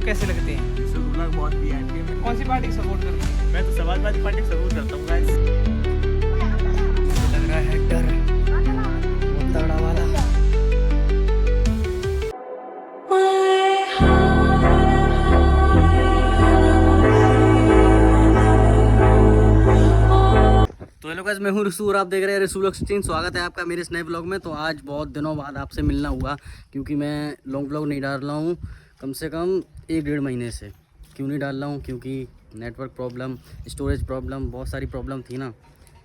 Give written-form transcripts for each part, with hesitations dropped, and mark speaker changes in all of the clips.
Speaker 1: कैसे लगते हैं?
Speaker 2: ऋषु के ब्लॉग बहुत वीआईपी है।
Speaker 1: कौन सी पार्टी को सपोर्ट करते हैं?
Speaker 2: मैं तो समाजवादी पार्टी को सपोर्ट करता हूँ गाइस।
Speaker 3: लग रहा है डर बहुत तगड़ा वाला। तो हेलो गाइस, मैं हूँ ऋषु और आप देख रहे हैं ऋषु व्लॉग 16। स्वागत है आपका मेरे इस नए ब्लॉग में। तो आज बहुत दिनों बाद आपसे मिलना हुआ क्योंकि मैं लॉन्ग ब्लॉग नहीं डाल रहा हूँ कम से कम 1-1.5 महीने से। क्यों नहीं डाल रहा हूँ? क्योंकि नेटवर्क प्रॉब्लम, स्टोरेज प्रॉब्लम, बहुत सारी प्रॉब्लम थी ना।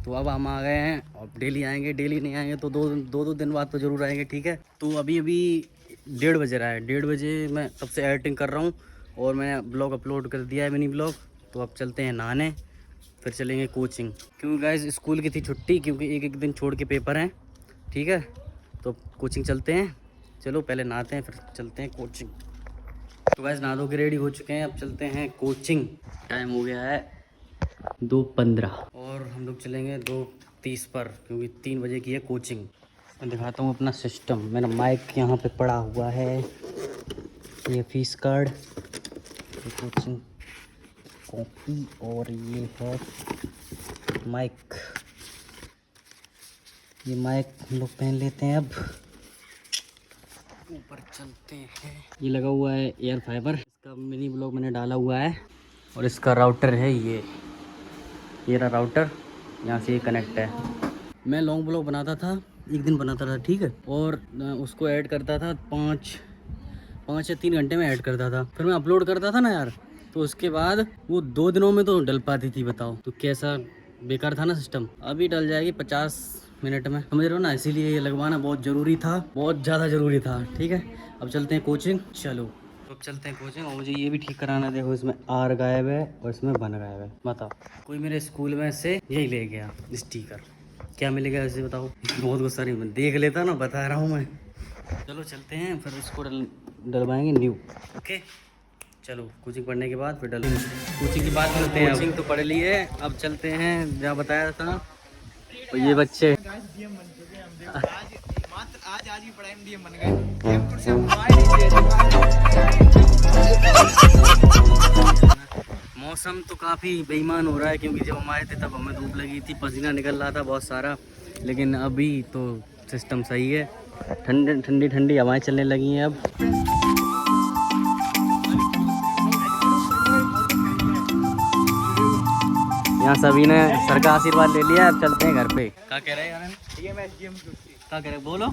Speaker 3: तो अब हम आ गए हैं। अब डेली आएंगे, डेली नहीं आएंगे तो दो दिन बाद तो ज़रूर आएंगे, ठीक है। तो अभी 1:30 बज रहा है। 1:30 बजे मैं तब से एडिटिंग कर रहा हूँ और मैंने ब्लॉग अपलोड कर दिया है, मिनी ब्लॉग। तो अब चलते हैं नहाने, फिर चलेंगे कोचिंग। क्योंकि गाइस स्कूल की थी छुट्टी, क्योंकि एक दिन छोड़ के पेपर हैं, ठीक है। तो कोचिंग चलते हैं। चलो पहले नहाते हैं फिर चलते हैं कोचिंग। तो गाइस नहा धो के रेडी हो चुके हैं, अब चलते हैं कोचिंग। टाइम हो गया है 2:15 और हम लोग चलेंगे 2:30 पर, क्योंकि 3 बजे की है कोचिंग। मैं दिखाता हूँ अपना सिस्टम। मेरा माइक यहाँ पे पड़ा हुआ है, ये फीस कार्ड, ये कोचिंग कॉपी और ये है माइक। ये माइक हम लोग पहन लेते हैं। अब ऊपर चलते हैं। ये लगा हुआ है एयर फाइबर, इसका मिनी ब्लॉग मैंने डाला हुआ है। और इसका राउटर है ये रहा राउटर, यहाँ से ये कनेक्ट है। मैं लॉन्ग ब्लॉग बनाता था, एक दिन बनाता था, ठीक है। और उसको ऐड करता था 5 या 3 घंटे में ऐड करता था। फिर मैं अपलोड करता था ना यार, तो उसके बाद वो 2 दिनों में तो डल पाती थी। बताओ तो कैसा बेकार था ना सिस्टम। अभी डल जाएगी 50 मिनट में, समझ रहे हो ना। इसीलिए ये लगवाना बहुत ज़रूरी था, बहुत ज़्यादा ज़रूरी था, ठीक है। अब चलते हैं कोचिंग। चलो अब चलते हैं कोचिंग। और मुझे ये भी ठीक कराना है। देखो इसमें आर गायब है और इसमें बन गायब है। बताओ कोई मेरे स्कूल में से यही ले गया स्टिकर, क्या मिलेगा वैसे बताओ। बहुत गुस्सा नहीं, मैं देख लेता ना, बता रहा हूँ मैं। चलो चलते हैं, फिर इसको डलवाएंगे न्यू, ओके। चलो कोचिंग पढ़ने के बाद फिर कोचिंग की बात करते हैं। कोचिंग तो पढ़ ली है, अब चलते हैं जहाँ बताया था। तो ये बच्चे
Speaker 2: आज ही पढ़ाई में डीएम बन गए।
Speaker 3: मौसम तो काफ़ी बेईमान हो रहा है, क्योंकि जब हम आए थे तब हमें धूप लगी थी, पसीना निकल रहा था बहुत सारा। लेकिन अभी तो सिस्टम सही है, ठंडी ठंडी हवाएं चलने लगी हैं अब। यहाँ सभी ने सर का आशीर्वाद ले लिया, अब चलते हैं घर पे। क्या कह रहे हैं? क्या कह रहे बोलो।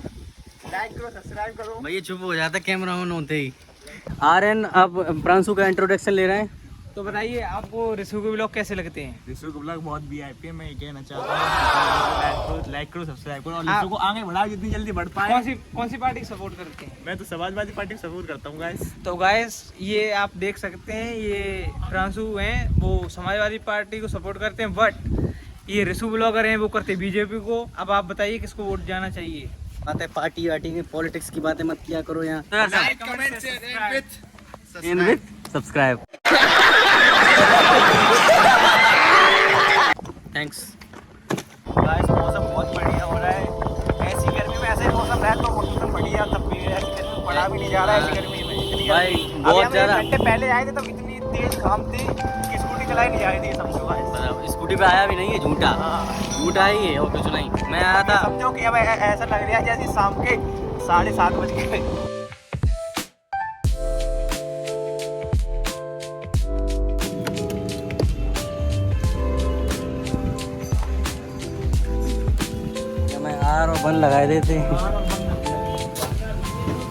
Speaker 2: लाइक करो, सब्सक्राइब करो।
Speaker 3: भैया चुप हो जाता कैमरा ऑन होते ही। आर्यन अब प्रांशु का इंट्रोडक्शन ले रहे हैं।
Speaker 1: तो बताइए आपको ऋषु के ब्लॉग कैसे लगते हैं?
Speaker 2: ऋषु का ब्लॉग बहुत वीआईपी है। मैं ये कहना चाहता हूँ लाइक करो, सब्सक्राइब करो और ऋषु को आगे बढ़ाओ जितनी जल्दी बढ़ पाए।
Speaker 1: कौन सी पार्टी को सपोर्ट करते हैं?
Speaker 2: मैं तो समाजवादी पार्टी को सपोर्ट करता हूँ गाइस।
Speaker 1: तो गाइस ये आप देख सकते हैं, ये प्रांशु हैं, वो समाजवादी पार्टी को सपोर्ट करते हैं। बट ये ऋषु ब्लॉगर हैं, वो करते बीजेपी को। अब आप बताइए किसको वोट जाना चाहिए?
Speaker 3: बातें पार्टी वार्टी की, पॉलिटिक्स की बातें मत किया करो यहाँ। सब्सक्राइब। थैंक्स।
Speaker 2: गाइस मौसम बहुत बढ़िया हो रहा है। ऐसी गर्मी में ऐसे मौसम रहा तो मौसम बढ़िया, तब भी ऐसी गर्मी में पढ़ा भी नहीं जा रहा है। ऐसी गर्मी में इतनी
Speaker 3: भाई
Speaker 2: गर्मी।
Speaker 3: बहुत
Speaker 2: अभी
Speaker 3: ज़्यादा।
Speaker 2: हम 1 घंटे पहले आए थे तब इतनी तेज घाम थी कि स्कूटी चलाई नहीं जा रही थी, समझो गाइस।
Speaker 3: स्कूटी पे आया भी नहीं है, झूठा झूठा ही है और कुछ नहीं। मैं आया था,
Speaker 2: समझो कि अब ऐसा लग रहा है जैसे शाम के 7:30 बज गए।
Speaker 3: मैं आर और बन लगाए देते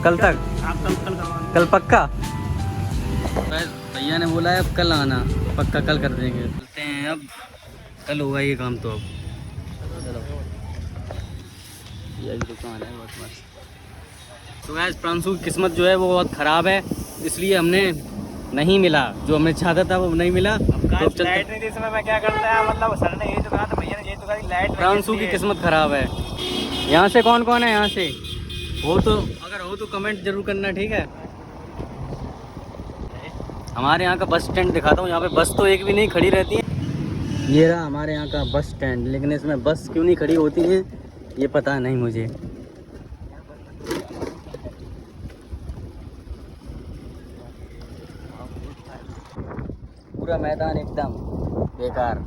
Speaker 3: कल तक। कल पक्का? भैया ने बोला है अब कल आना, पक्का कल कर देंगे। चलते हैं अब, कल होगा ये काम। तो अब चलो, ये दुकान है बहुत मस्त। तो गाइस प्रांशु की किस्मत जो है वो बहुत ख़राब है, इसलिए हमने नहीं मिला जो हमने चाहता था, वो नहीं मिला। तो
Speaker 2: लाइट नहीं थी समय में क्या करता है, मतलब सर ने यही तो कहा था, भैया ने यही तो कहा लाइट।
Speaker 3: प्रांशु की किस्मत ख़राब है। यहाँ से कौन कौन है? यहाँ से हो तो, अगर हो तो कमेंट जरूर करना, ठीक है। हमारे यहाँ का बस स्टैंड दिखाता हूँ। यहाँ पे बस तो एक भी नहीं खड़ी रहती है। ये रहा हमारे यहाँ का बस स्टैंड, लेकिन इसमें बस क्यों नहीं खड़ी होती है ये पता नहीं मुझे। पूरा मैदान एकदम बेकार,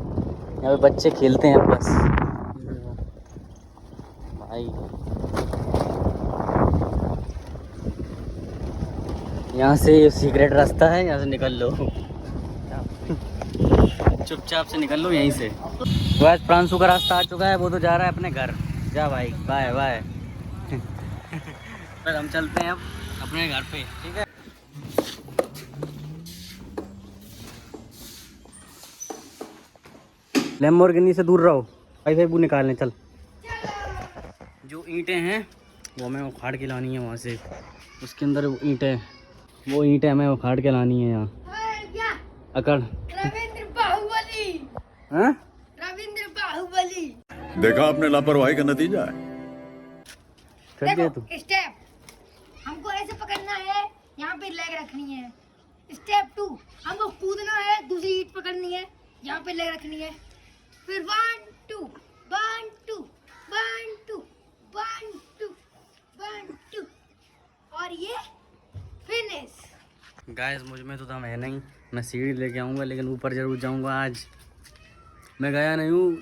Speaker 3: यहाँ पे बच्चे खेलते हैं बस भाई। यहाँ से सीक्रेट रास्ता है, यहाँ से निकल लो चुपचाप से निकल लो यहीं से। वैसे प्रांशु का रास्ता आ चुका है, वो तो जा रहा है अपने घर। जा भाई, बाय बाय पर हम चलते हैं अब अपने घर पे, ठीक है। लैम्बोर्गिनी से दूर रहो, भाई भाई वो निकालने चल। जो ईंटें हैं वो हमें उखाड़ के लानी है वहाँ से, उसके अंदर वो ईंटें हमें उखाड़ के लानी है यहाँ। अकड़
Speaker 4: रविंद्र बाहुबली,
Speaker 3: हाँ?
Speaker 4: रविंद्र बाहुबली।
Speaker 5: देखा आपने लापरवाही का नतीजा है।
Speaker 3: कर दिया तू।
Speaker 4: स्टेप हमको ऐसे पकड़ना है, यहाँ पे लेग रखनी है। स्टेप 2 हमको कूदना है, दूसरी ईंट पकड़नी है, यहाँ पे लेग रखनी है। फिर 1 2 1 2 1 2 1 2 1 2 और ये फिनिश।
Speaker 3: गाइस मुझ में तो दम है नहीं, मैं सीढ़ी लेके आऊँगा लेकिन ऊपर जरूर जाऊँगा आज। मैं गया नहीं हूँ,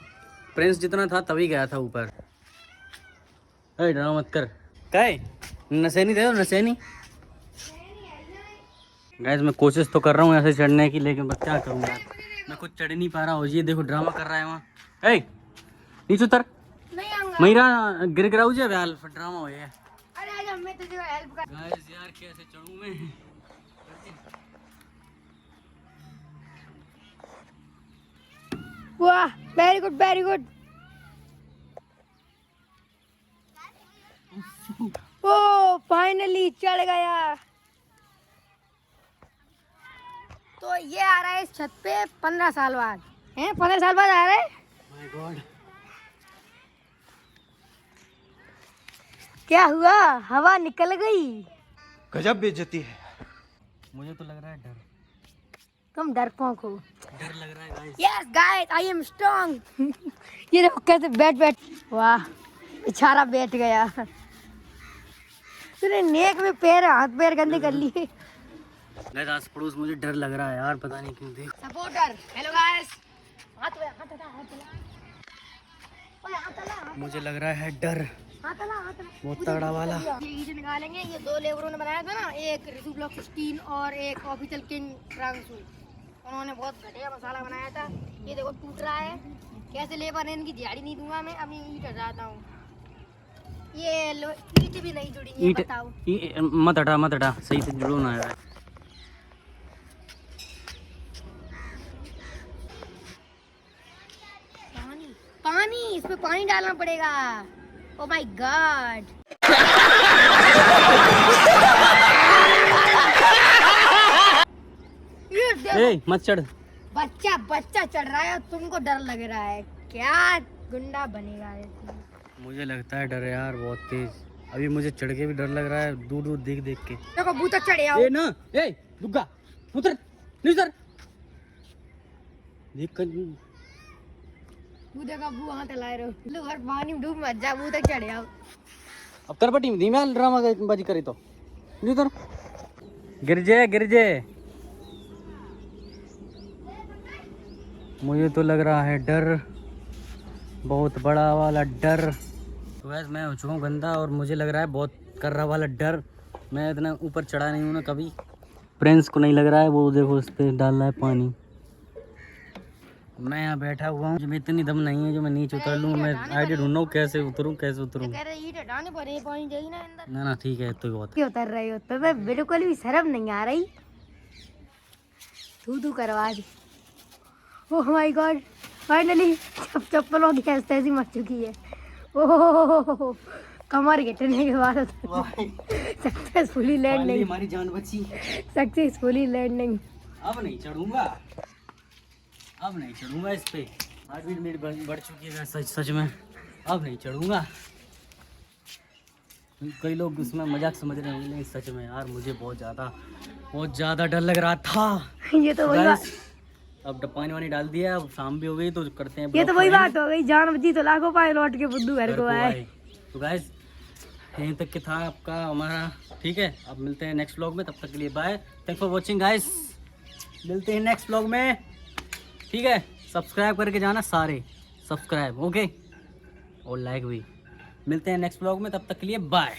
Speaker 3: प्रिंस जितना था तभी गया था ऊपर। अरे ड्रामा मत कर, काय नशेनी दे दो नशेनी। गाइस मैं कोशिश तो कर रहा हूँ ऐसे चढ़ने की, लेकिन बस क्या करूँगा, मैं खुद चढ़ नहीं पा रहा हूँ। ये देखो ड्रामा कर रहा है वहाँ। ए नीचे उतर,
Speaker 4: नहीं आऊंगा।
Speaker 3: मेरा गिर गिराऊ जा बेहाल ड्रामा हो गया।
Speaker 4: अरे आजा, मैं तुझे हेल्प कर।
Speaker 3: गाइस यार कैसे चढ़ूँ मैं।
Speaker 4: वाह, वेरी गुड वेरी गुड। ओ फाइनली चढ़ गया। तो ये आ रहा है इस छत पे 15 साल बाद, हैं 15 साल बाद आ रहा है।
Speaker 3: माय गॉड,
Speaker 4: क्या हुआ, हवा निकल गई।
Speaker 2: गजब बेइज्जती है।
Speaker 3: मुझे तो लग रहा है डर,
Speaker 4: तुम डरपोक हो।
Speaker 3: डर लग रहा है guys.
Speaker 4: Yes guys, I am strong. ये देखो कैसे बैठ। वाह, बेचारा बैठ गया। तूने नेक में पैर हाथ पैर गंदे कर लिए।
Speaker 3: गाइस आस पड़ोस मुझे डर लग रहा है यार, पता नहीं क्यों। देख
Speaker 4: सपोर्टर, हेलो गाइस। हाथ
Speaker 3: मुझे लग रहा है डर बहुत तगड़ा वाला।
Speaker 4: ये ईंट निकालेंगे। ये 2 लेबरों ने बनाया था ना, एक ऋषु ब्लॉक 16 और एक ऑफिशियल किंग फ्रांसू। उन्होंने बहुत घटिया मसाला बनाया था। ये देखो टूट रहा है। कैसे लेबर है, इनकी दिहाड़ी नहीं दूंगा मैं। अभी ईंट हटाता हूँ। ये ईंट भी नहीं जुड़ी है, बताओ।
Speaker 3: मत हटा सही से जुड़ो ना यार।
Speaker 4: पानी, इसमें पानी डालना पड़ेगा। Oh my God.
Speaker 3: ए मत चढ़।
Speaker 4: बच्चा चढ़ रहा है और तुमको डर लग रहा है। क्या गुंडा बनेगा ये?
Speaker 3: मुझे लगता है डर यार बहुत तेज। अभी मुझे चढ़ के भी डर लग रहा है, दूर दूर देख देख के।
Speaker 4: देखो भूत चढ़े आओ।
Speaker 3: ए ना, ए दुग्गा उतर, नहीं उतर। देख कर
Speaker 4: भूत का भू वहां तलाए रहो। लो हर पानी में डूब मत जा, भूत तक चढ़े आओ।
Speaker 3: अब कर पटी धीमे ड्रामा बाजी करी तो नहीं उतर। गिर जे। मुझे तो लग रहा है डर, बहुत बड़ा वाला डर। तो वैसे मैं हो चुका हूँ गंदा और मुझे लग रहा है बहुत कर रहा वाला डर। मैं इतना ऊपर चढ़ा नहीं हूँ ना कभी। प्रिंस को नहीं लग रहा है, वो देखो उस पर डाल रहा है पानी। मैं यहाँ बैठा हुआ हूँ, मुझे इतनी दम नहीं है जो मैं नीचे उतर लूँ। मैं आइडिया ढूंढ रहा हूँ कैसे उतरूँ।
Speaker 4: कह रहे ईंट हटाने पड़े, पानी जाएगी ना अंदर।
Speaker 3: ना ठीक है तो बहुत।
Speaker 4: क्यों उतर रहे हो? तो मैं बिल्कुल भी शर्म नहीं आ रही। तू करवा दी। ओह माय गॉड, फाइनली चप्पलों की ऐसी मच चुकी है। ओह कमर घिटने के बाद सक्सेसफुली लैंडिंग।
Speaker 3: हमारी जान बची।
Speaker 4: Successfully landing.
Speaker 3: अब नहीं चढ़ूंगा इस पे। हार्ट बीट मेरी बढ़ चुकी है सच में। अब नहीं चढ़ूंगा। कई लोग इसमें मजाक समझ रहे होंगे, लेकिन सच में यार मुझे बहुत ज़्यादा डर लग रहा था।
Speaker 4: ये तो वही बात।
Speaker 3: अब पानी वानी डाल दिया, अब शाम भी हो गई तो करते हैं।
Speaker 4: ये तो वही बात हो गई, जान बची तो लाखों पाए लौट के बुद्धू घर को आए।
Speaker 3: तो गाइस यहीं तक के था आपका हमारा, ठीक है। अब मिलते हैं नेक्स्ट व्लॉग में, तब तक के लिए bye. Thanks for watching guys. मिलते हैं नेक्स्ट व्लॉग में। ठीक है, सब्सक्राइब करके जाना सारे, सब्सक्राइब ओके, और लाइक भी। मिलते हैं नेक्स्ट ब्लॉग में, तब तक के लिए बाय।